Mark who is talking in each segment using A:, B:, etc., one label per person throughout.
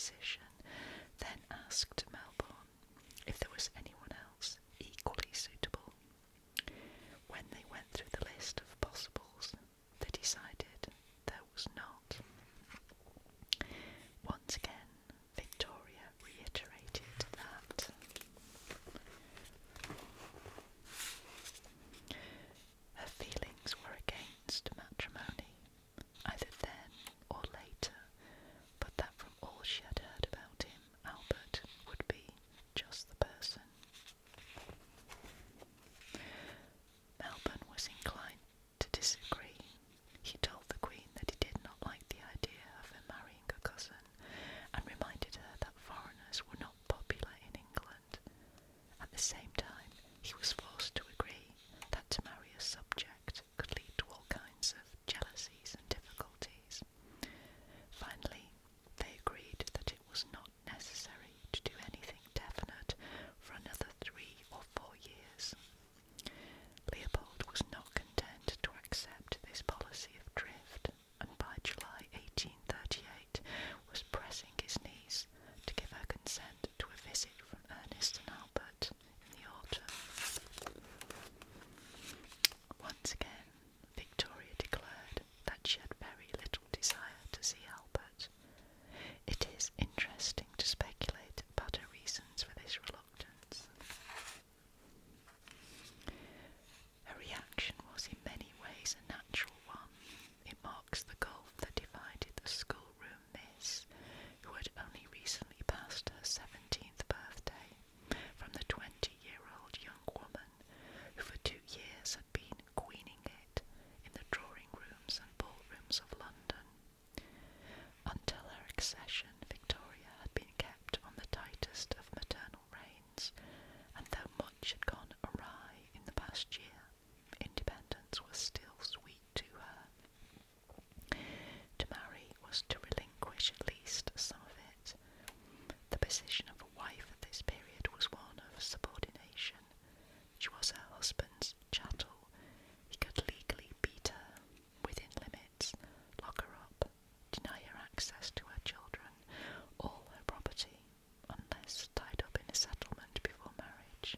A: decision, then asked Melbourne if there was anyone else equally suitable. When they went through the list of possibles, they decided there was not. Once again, Victoria reiterated that. Her feelings were against matrimony, either then or later, but that from all she had heard about him, Albert would be just the person. Melbourne was inclined to disagree. He told the Queen that he did not like the idea of her marrying a cousin, and reminded her that foreigners were not popular in England. At the same time, he was forced to agree that to marry a subject could lead to all kinds of jealousies and difficulties. Finally, they agreed that it was not necessary to do anything definite for another 3 or 4 years. Leopold was not content to accept this policy of drift, and by July 1838 was pressing his niece to give her consent to a visit from Ernest and Albert in the autumn. Once again, Victoria declared that she had very little desire to see Albert. It is interesting to speculate about her reasons for this reluctance. Her reaction was in many ways a natural one. It marks the gulf that divided the schoolroom miss, who had only recently passed her 17th birthday, from the 20-year-old young woman who for 2 years had been queening it in the drawing rooms and ballrooms of London. Until her accession, Victoria had been kept on the tightest of maternal reins, and though much had gone awry in the past year, independence was still sweet to her. To marry was to relinquish at least some of it. The position of a wife at this period was one of subordination. She was her husband's chattel. He could legally beat her, within limits, lock her up, deny her access to her children, all her property, unless tied up in a settlement before marriage.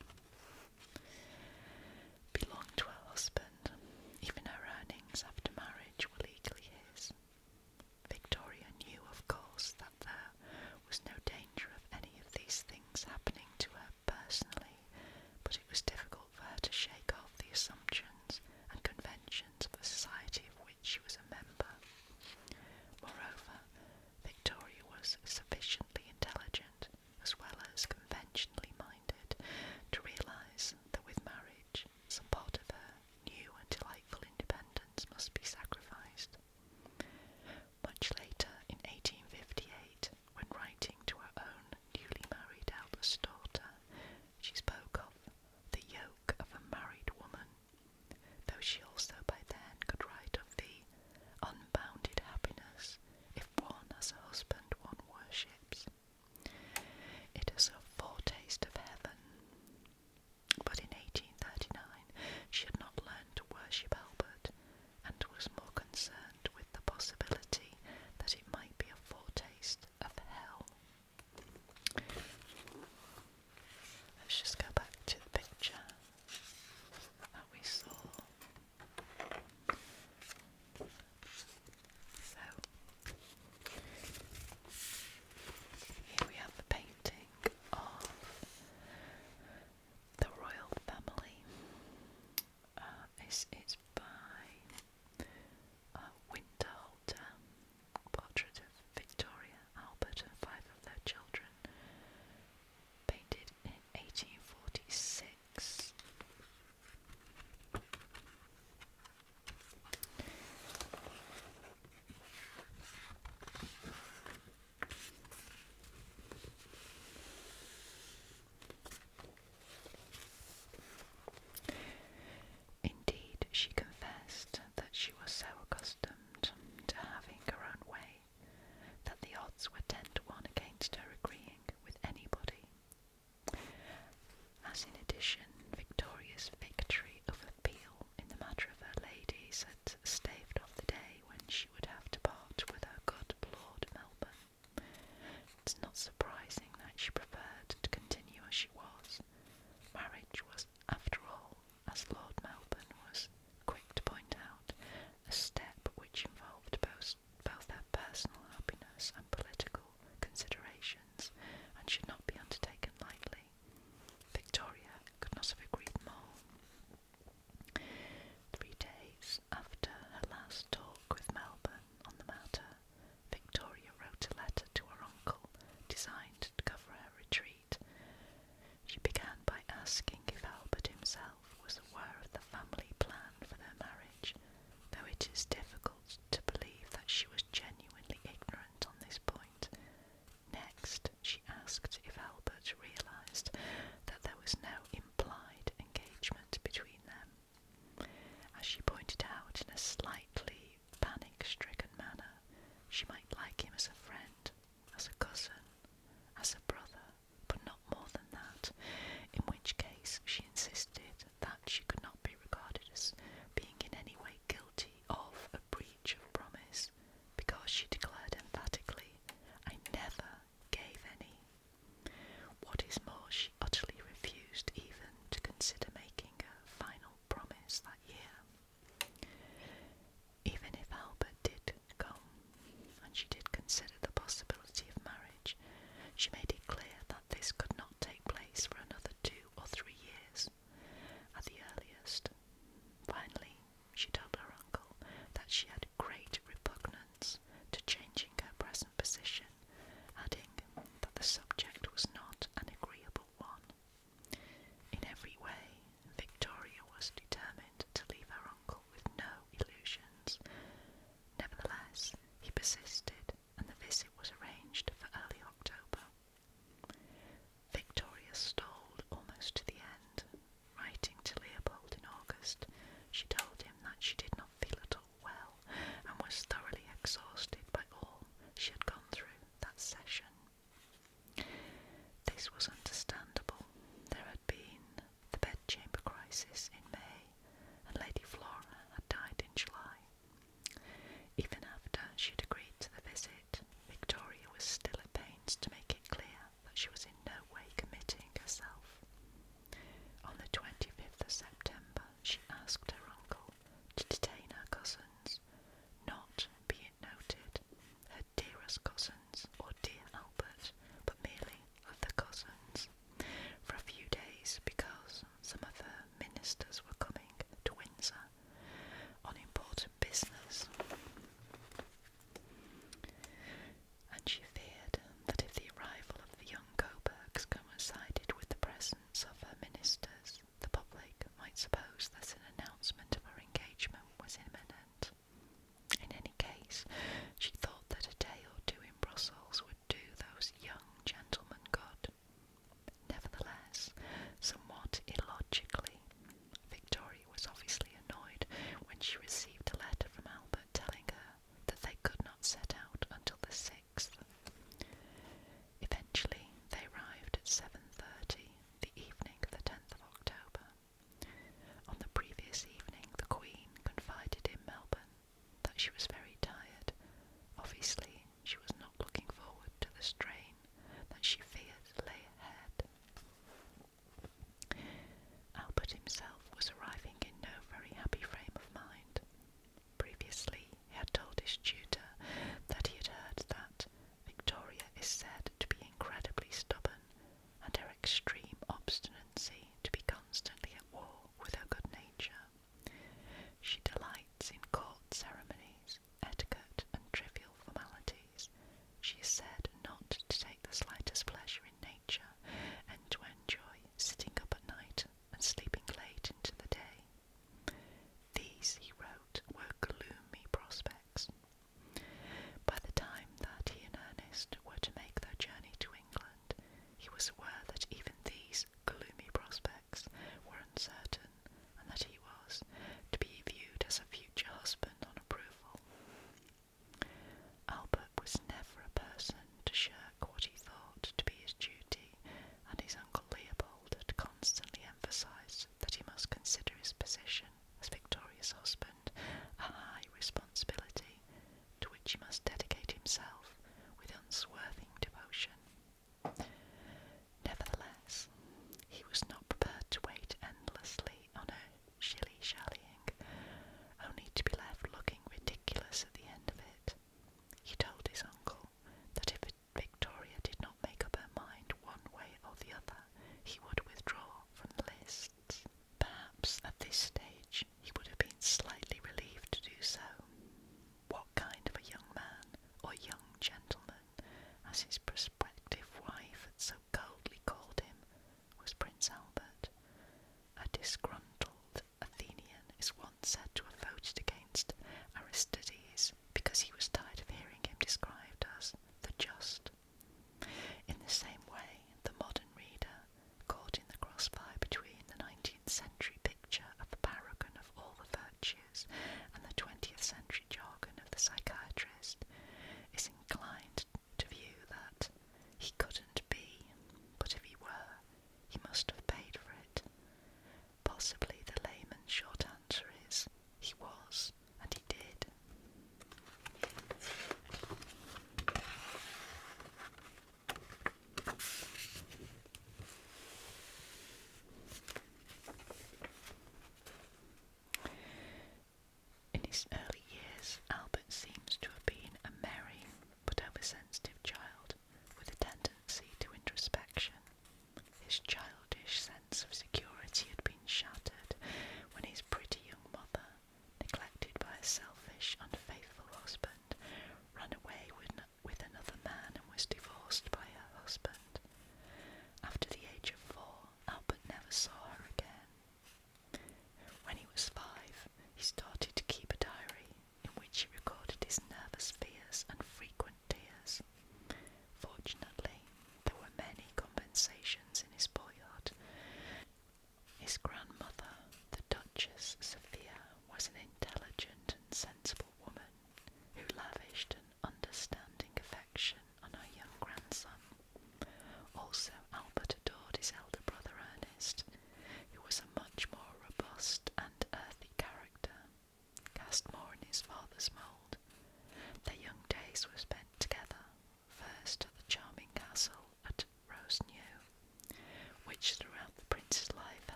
A: persisted, and the visit was arranged for early October. Victoria stalled almost to the end. Writing to Leopold in August, she told him that she did not feel at all well and was thoroughly exhausted by all she had gone through that session. This was understandable. There had been the bedchamber crisis in May, and Lady Flora had died in July. Even after she had agreed to the visit, Victoria was still at pains to make it clear that she was in no way committing herself. On the 25th of September, she asked her uncle to detain her cousins, not, be it noted, her dearest cousins or dear Albert, but merely of the cousins, for a few days because some of her ministers were coming to Windsor on important business. And she feared that if the arrival of the young Coburgs coincided with the presence of her ministers, the public might suppose that an announcement of her engagement was imminent. In any case, she thought that a day or two in Brussels would do those young gentlemen good. Nevertheless, somewhat illogically, Victoria was obviously annoyed when she received a letter from Albert telling her that they could not set out until the 6th. Eventually, they arrived at 7:30, the evening of the 10th of October. On the previous evening, the Queen confided in Melbourne that she was very tired. Obviously, she was not looking forward to the strain that she feared lay ahead. Albert himself was arriving in no very happy frame of mind. Previously, he had told his tutor that he had heard that Victoria is said to be incredibly stubborn, and her extreme obstinacy to be constantly at war with her good nature. She delights in court ceremonies, etiquette, and trivial formalities. She is said not to take the slightest pleasure in nature, and to enjoy sitting up at night and sleeping late into the day. These, he wrote, were gloomy prospects. By the time that he and Ernest were to make their journey to England, he was aware that even these gloomy prospects were uncertain, and that he was to be viewed as a future husband on approval. Albert was never a person to shirk what he thought to be his duty, and his uncle Leopold had constantly emphasised that he must consider his position as Victoria's husband a high responsibility to which he must dedicate himself with unswerving devotion. Nevertheless, he was not prepared to wait endlessly on her shilly-shallying, only to be left looking ridiculous at the end of it. He told his uncle that if Victoria did not make up her mind one way or the other, he would withdraw from the lists. Perhaps at this stage he would have been slightly relieved to do so. What kind of a young man or young gentleman, as his prospective wife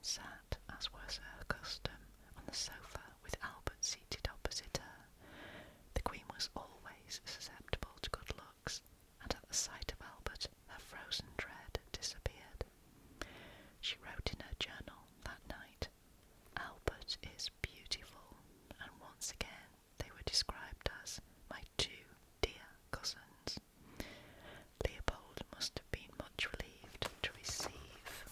A: sat, as was her custom, on the sofa with Albert seated opposite her. The Queen was always susceptible to good looks, and at the sight of Albert her frozen dread disappeared. She wrote in her journal that night, "Albert is beautiful," and once again they were described as "my two dear cousins." Leopold must have been much relieved to receive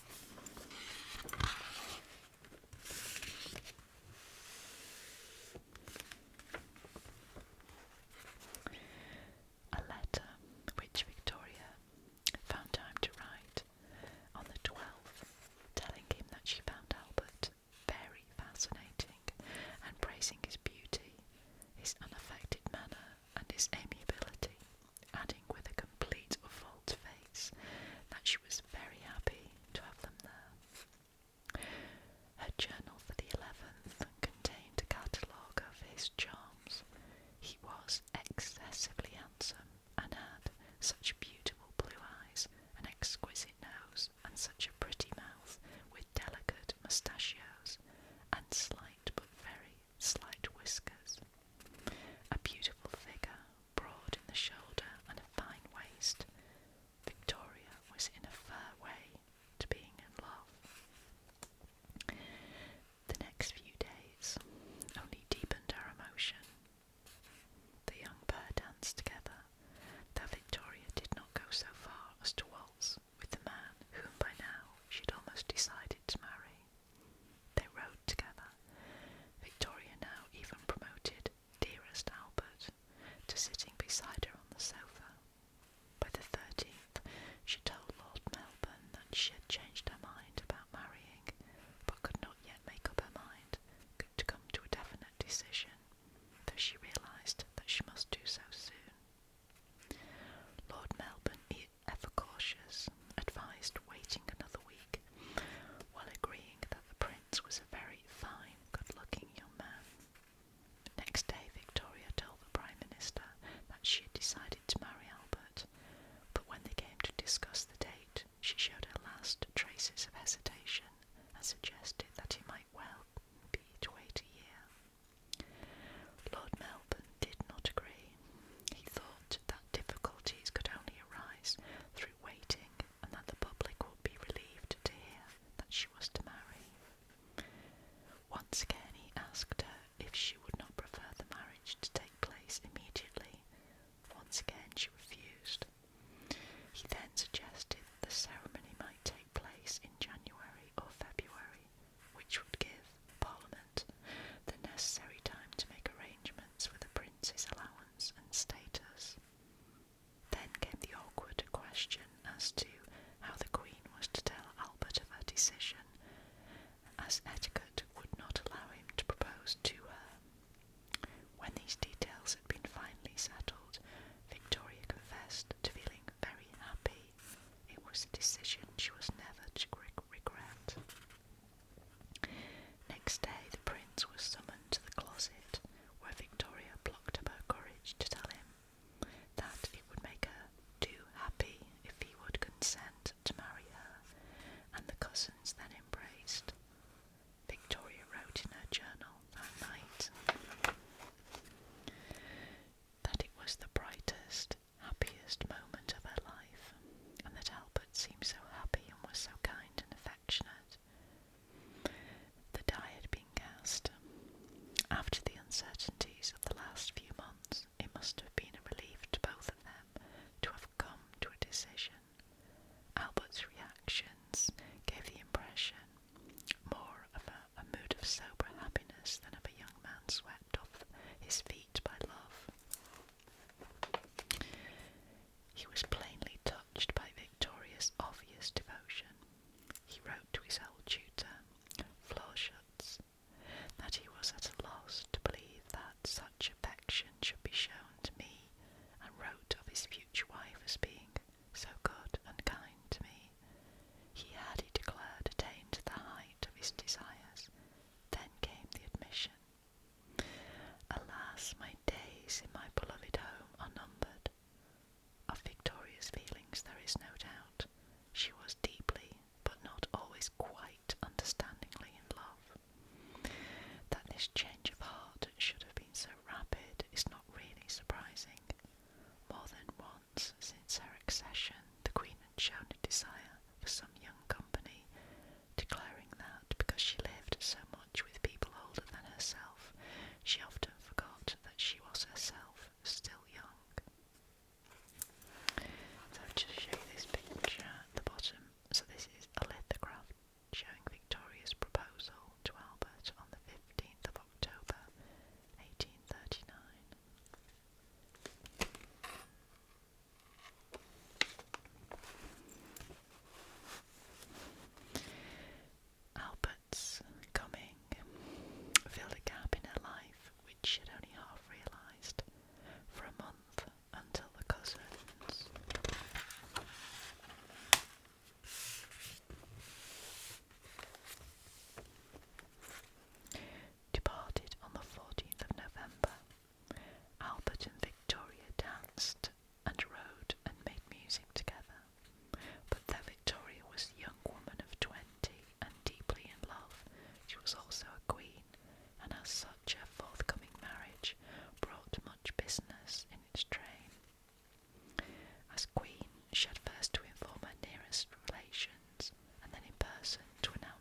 A: a letter which Victoria found time to write on the 12th, telling him that she found Albert very fascinating and praising his beauty, his unaffected manner, and his amiability, adding with a complete volte-face that she was very happy to have them there. Her journal for the 11th contained a catalogue of his charms. He was excessively handsome and had such beautiful blue eyes, an exquisite nose, and such a pretty mouth with delicate mustachios and slight but very slight whiskers. A beautiful figure, broad in the shoulder and a fine waist. Victoria was in a fair way to being in love. The next few days only deepened her emotion. The young pair danced together, though Victoria did not go so far as to waltz with the man whom by now she had almost decided to marry. They rode together. Victoria now even promoted dearest Albert to sitting beside her on the sofa. By the 13th she told Lord Melbourne that she had changed her mind about marrying, but could not yet make up her mind to come to a definite decision, though she realised that she must do so soon. Lord Melbourne, ever cautious, advised waiting another week, while agreeing that the Prince was a very fine, good-looking young man. Next day Victoria told the Prime Minister that she had decided to marry Albert, but when they came to discuss the date, she showed her last traces of hesitation and suggested that it might well be to wait a year. Lord Melbourne did not agree. He thought that difficulties could only arise through waiting, and that the public would be relieved to hear that she was to marry. Once again he asked her if she would not prefer the marriage to take place immediately. Once again she refused. He then suggested the ceremony might take place in January or February, which would give Parliament the necessary time to make arrangements for the Prince's allowance and status. Then came the awkward question as to how the Queen was to tell Albert of her decision, as etiquette would not allow him to propose to her. When these details had been finally settled, Victoria confessed to feeling very happy. It was a decision she was never to regret. Next day the Prince was summoned to the closet, where Victoria plucked up her courage to tell him that it would make her too happy if he would consent to marry her, and the cousins then embraced. Victoria wrote in her journal that night that it was the brightest, happiest moment of her life, and that Albert seemed so happy and was so kind and affectionate. The die had been cast. After the uncertainties of the last few months, it must have been a relief to both of them to have come to a decision. Albert's reactions gave the impression more of a mood of sober happiness than of a young man swept off his feet by love. He was plainly touched by Victoria's obvious devotion. He wrote to his old tutor, Florschutz, that he was at a loss to believe that such affection should be shown to me, and wrote of his future wife as being so good and kind to me. He had, he declared, attained the height of his desires. Then came the admission. Alas, my days in my beloved home are numbered. Of Victoria's feelings there is no doubt. She was deeply, but not always quite, understanding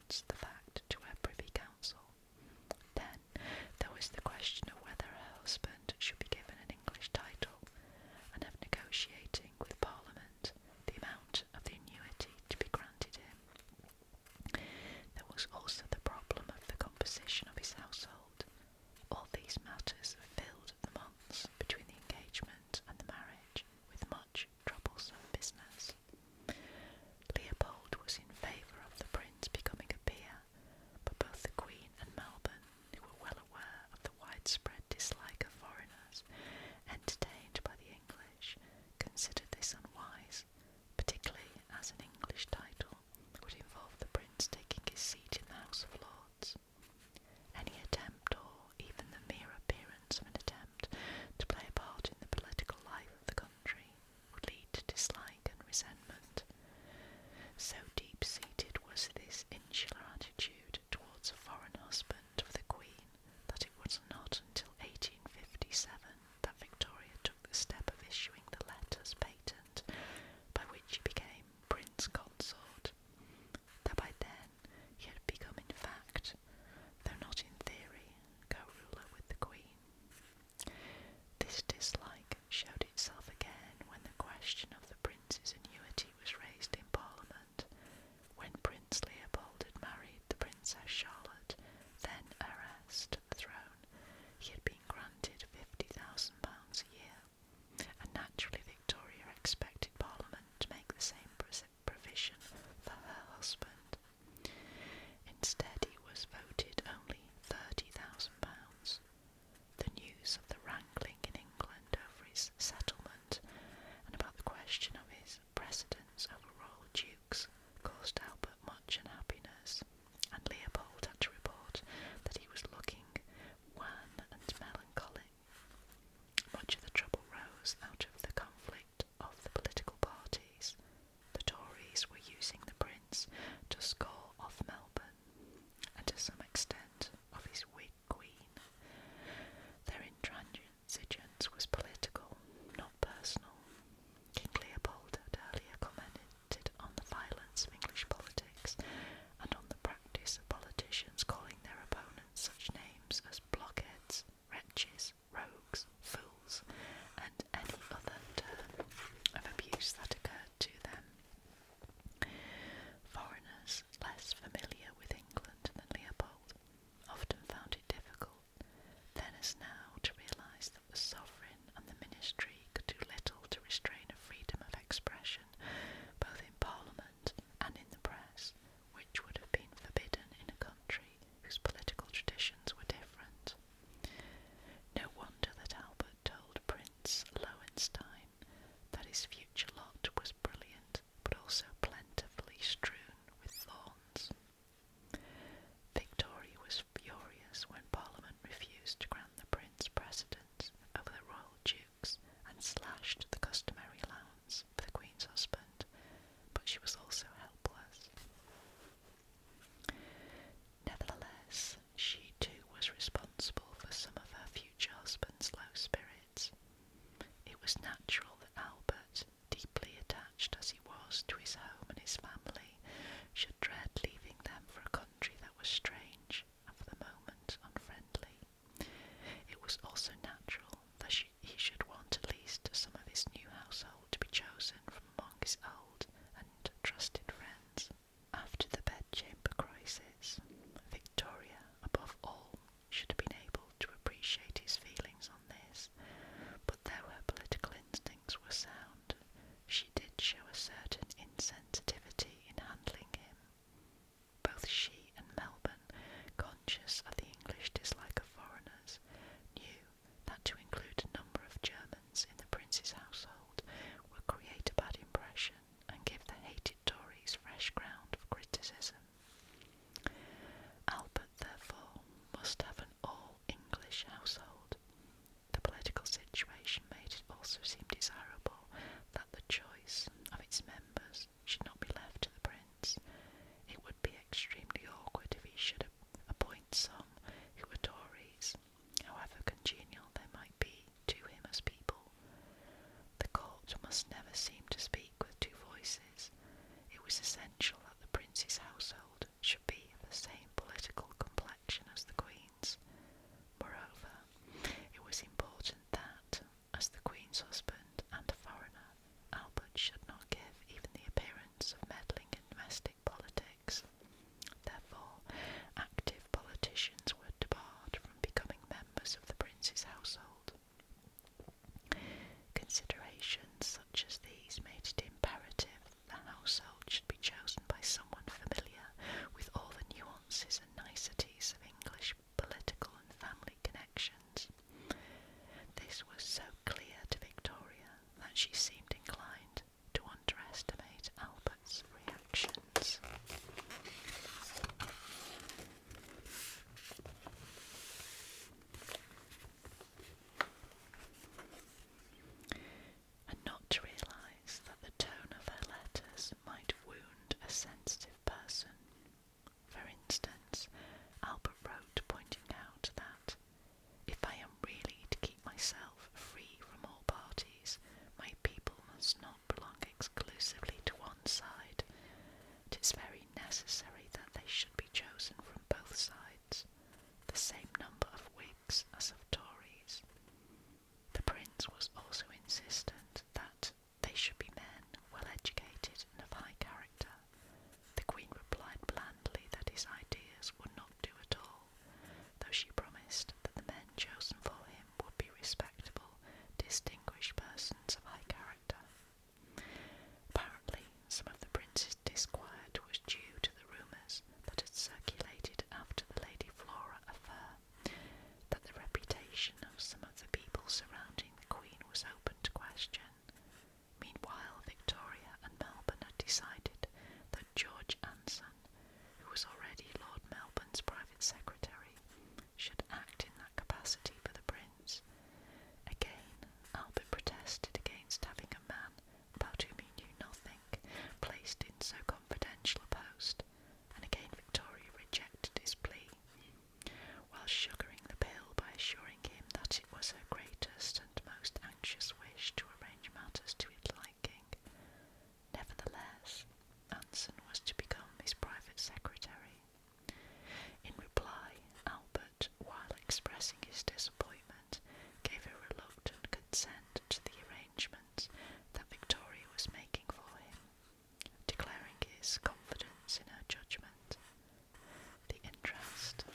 A: announce the fact to her Privy Council. Then there was the question of whether her husband should be given an English title, and of negotiating with Parliament the amount of the annuity to be granted him. There was also the problem of the composition of his household. All these matters filled the months between the engagement and the marriage with much troublesome business. Leopold was in favour of the prince becoming a peer, but both the Queen and Melbourne, who were well aware of the widespread dislike of foreigners entertained by the English, considered this unwise, particularly as an English title would involve the prince taking his seat in the House of Lords. Any attempt, or even the mere appearance of an attempt, to play a part in the political life of the country would lead to dislike and resentment. So deep-seated was this insular attitude towards a foreign husband for the Queen that it was not until 1857 that Victoria took the step of issuing the letters patent by which he became Prince Consort, though by then he had become in fact, though not in theory, co-ruler with the Queen. This dislike showed itself again when the question of the prince's annuity was raised in Parliament. When Prince Leopold had married the Princess Charlotte, then heiress to the throne, he had been granted £50,000 a year, and naturally Victoria expected Parliament to make the same provision for her husband. Instead, he was voted only £30,000. The news of the wrangling in England over his settlement and about the question of his precedence over royal dukes caused Albert much unhappiness, and Leopold had to report that he was looking wan and melancholy. Much of the trouble rose out of the conflict of the political parties. The Tories were using the prince to score off Melbourne, and to some extent of his Whig Queen. Their intransigence was political, not personal. King Leopold had earlier commented on the violence of English politics, and on the practice of politicians calling their opponents such names as blockheads, wretches, rogues, fools, and any other term of abuse that occurred to them. Foreigners less familiar with England than Leopold often found it difficult, then as now, to realise that the sovereign and the ministry could do little to restrain a freedom of expression, both in Parliament and in the press, which would have been forbidden in a country whose political traditions were different. No wonder that Albert told Prince Lowenstein that his future lot was brilliant, but also plentifully strewn with thorns. Victoria was furious when Parliament refused to grant the prince precedence over the royal dukes and slashed the customary allowance for the Queen's husband, but she was also helpless. Nevertheless, she too was responsible for some of her future husband's low spirits. It was natural that Albert, deeply attached as he was to his home and his family, should dread leaving them for a country that was strange and for the moment unfriendly. It was also natural that he should want at least some of his new household to be chosen from among his old and trusted friends. After the bedchamber crisis, Victoria, above all, should have been able to appreciate his feelings on this, but though her political instincts were sound, she did show a certain insensitivity in handling him. Both she and Melbourne, conscious of the English dislike of foreigners, knew that to include a number of Germans in the prince's household would create a bad impression and give the hated Tories fresh ground for criticism. Albert, therefore, must have an all-English household. The political situation made it also seem desirable that the choice of its members should not be left to the prince. It would be extremely awkward if he should appoint some expressing his disappointment, gave a reluctant consent to the arrangements that Victoria was making for him, declaring his confidence in her judgment. The interest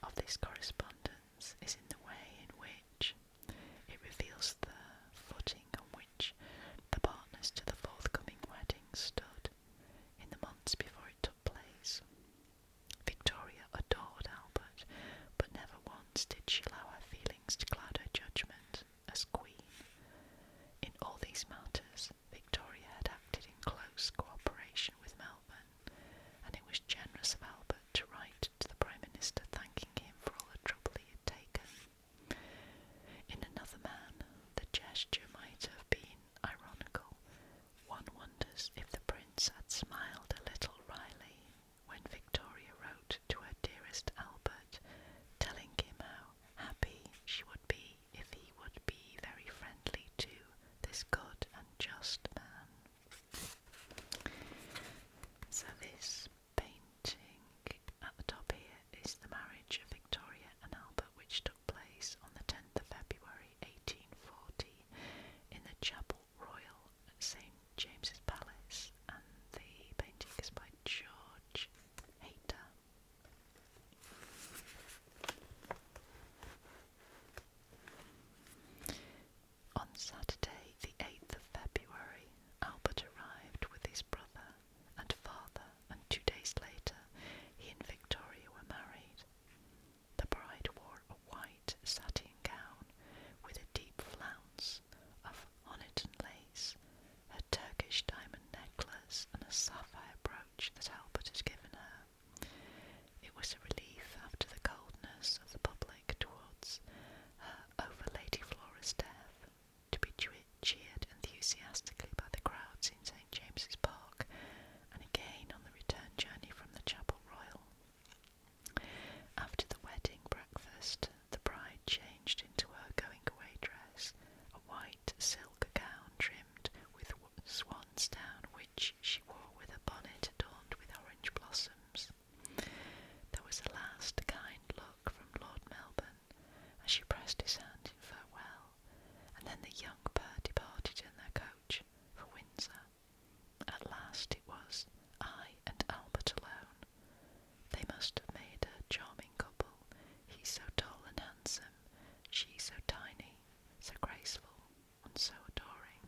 A: of this correspondence is in the way in which it reveals the footing on which the partners to the forthcoming wedding stood in the months before it took place. Victoria adored Albert, but never once did she allow her feelings to cloud her judgment as queen. In all these matters, Victoria had acted in close cooperation with Melbourne, and it was generous of Albert to write to the Prime Minister thanking him for all the trouble he had taken. In another man, the gesture might have been ironical. One wonders if the Prince had smiled a little wryly when Victoria wrote to her dearest Albert, telling him how happy she would be if he would be very friendly to this good and just man. So this painting at the top here is the marriage of Victoria and Albert, which took place on the 10th of February 1840 in the Chapel Royal at St James's Palace, and the painting is by George Hayter. On Saturday, the 8th of February, Albert arrived with his brother and father, and 2 days later he and Victoria were married. The bride wore a white satin gown with a deep flounce of Honiton lace, a Turkish diamond necklace, and a sapphire brooch that Albert had given her. It was a relief after the coldness of the public towards her over Lady Flora's death to be cheered enthusiastically by the crowds in St James's Park, and again on the return journey from the Chapel Royal. After the wedding breakfast, the bride changed into her going-away dress, a white silk gown trimmed with swan's down, which she wore with a bonnet adorned with orange blossoms. There was a last kind look from Lord Melbourne as she pressed his hand in farewell, and then the young pair departed in their coach for Windsor. At last it was I and Albert alone. They must have made a charming couple, he so tall and handsome, she so tiny, so graceful, and so adoring.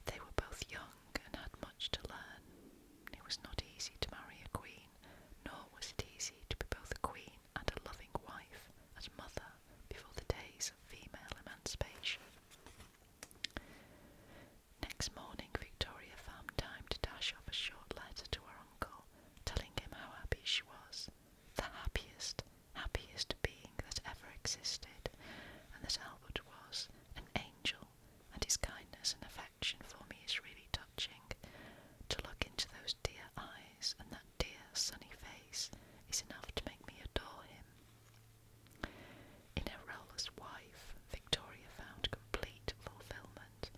A: They were both young and had much to learn. It was not easy to marry a queen, nor was it easy to be both a queen and a loving wife and mother before the days of female emancipation. Next morning Victoria found time to dash off a short letter to her uncle, telling him how happy she was, the happiest being that ever existed, and that Albert was an angel, and his kindness and affection for me is really touching. To look into those dear eyes and that dear sunny face is enough to make me adore him. In her role as wife, Victoria found complete fulfilment.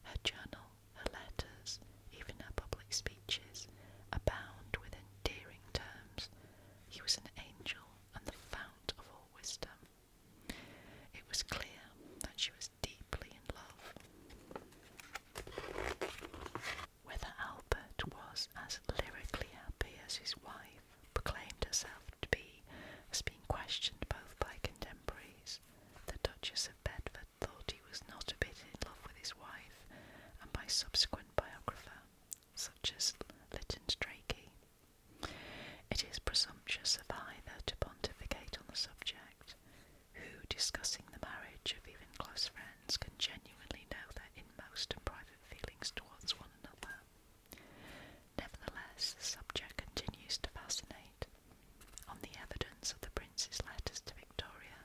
A: Her journal, her letters, even her public speeches, abound with endearing terms. He was an angel and the fount of all wisdom. It was clear that she was deeply in love. Whether Albert was as lyrically happy as his wife proclaimed herself to be has been questioned both by contemporaries. The Duchess of Bedford thought he was not a bit in love with his wife, and by subsequent biographer, such as Lytton Strachey. It is presumptuous of either to pontificate on the subject. Who, discussing the marriage of even close friends, can genuinely know their inmost and private feelings towards one another? Nevertheless, the subject continues to fascinate. On the evidence of the Prince's letters to Victoria,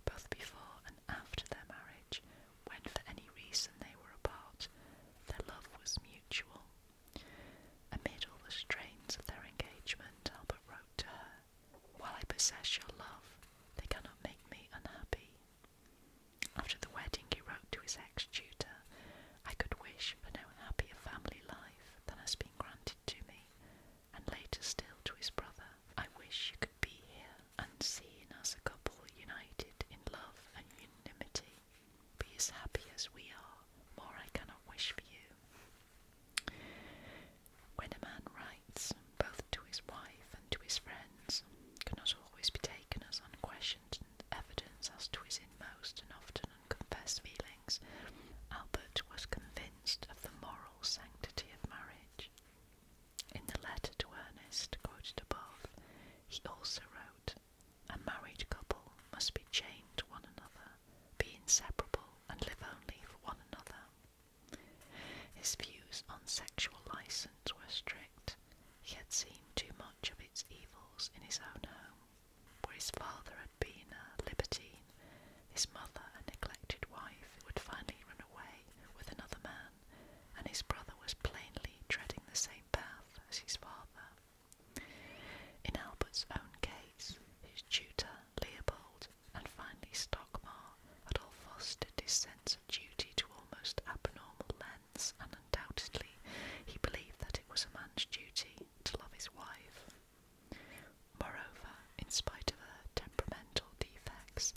A: both before and after their marriage, when for any reason they were apart, their love was mutual. Amid all the strains of their engagement, Albert wrote to her, "While I possess your love, they cannot make me unhappy." After the wedding he wrote to his ex-tutor, "I could wish for no happier family life than has been granted to me," and later still to his brother, "I wish you could be his friends cannot always be taken as unquestioned evidence as to his inmost and often unconfessed feelings, Albert was convinced of the moral sanctity of marriage. In the letter to Ernest quoted above, he also wrote, "A married couple must be chained to one another, be inseparable, and live only for one another." His views on sexual license were strict. He had seen too much of its evils in his own home, where his father had been a libertine, his mother a neglected wife who would finally run away with another man, and his brother was plainly treading the same path as his father. In Albert's own case, his tutor, Leopold, and finally Stockmar had all fostered his sense of duty to almost abnormal lengths, and undoubtedly he believed that it was a man's duty to love his wife. Moreover, in spite of her temperamental defects,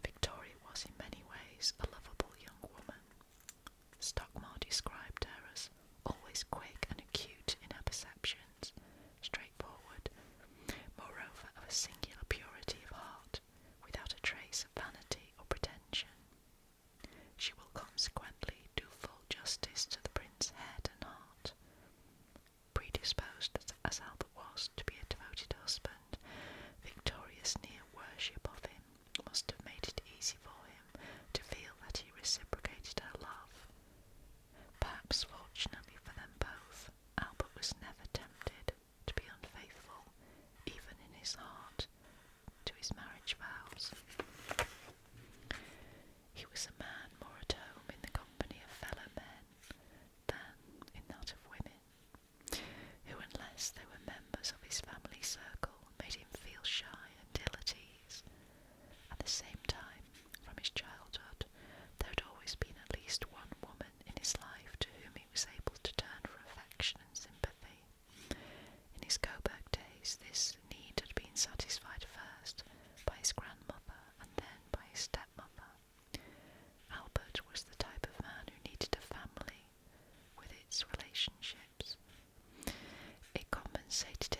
A: Victoria was in many ways a lovable young woman. Stockmar described her as always quick and acute in her perceptions, straightforward, moreover of a singular purity of heart, without a trace of vanity or pretension. She will consequently do full justice to the prince's head and heart. Predisposed as Albert was to be a devoted husband, Victoria's near worship of him must have made it easy for him to feel that he reciprocated her love. Perhaps fortunately for them both, Albert was never tempted to be unfaithful, even in his heart, to his marriage vows. He was a man more at home in the company of fellow men than in that of women, who, unless they were members of his family circle, made him feel shy and ill at ease. At the same time, from his childhood, there had always been at least one woman in his life to whom he was able to turn for affection and sympathy. In his Coburg days, this need had been satisfied first by his grandmother and then by his stepmother. Albert was the type of man who needed a family with its relationships. It compensated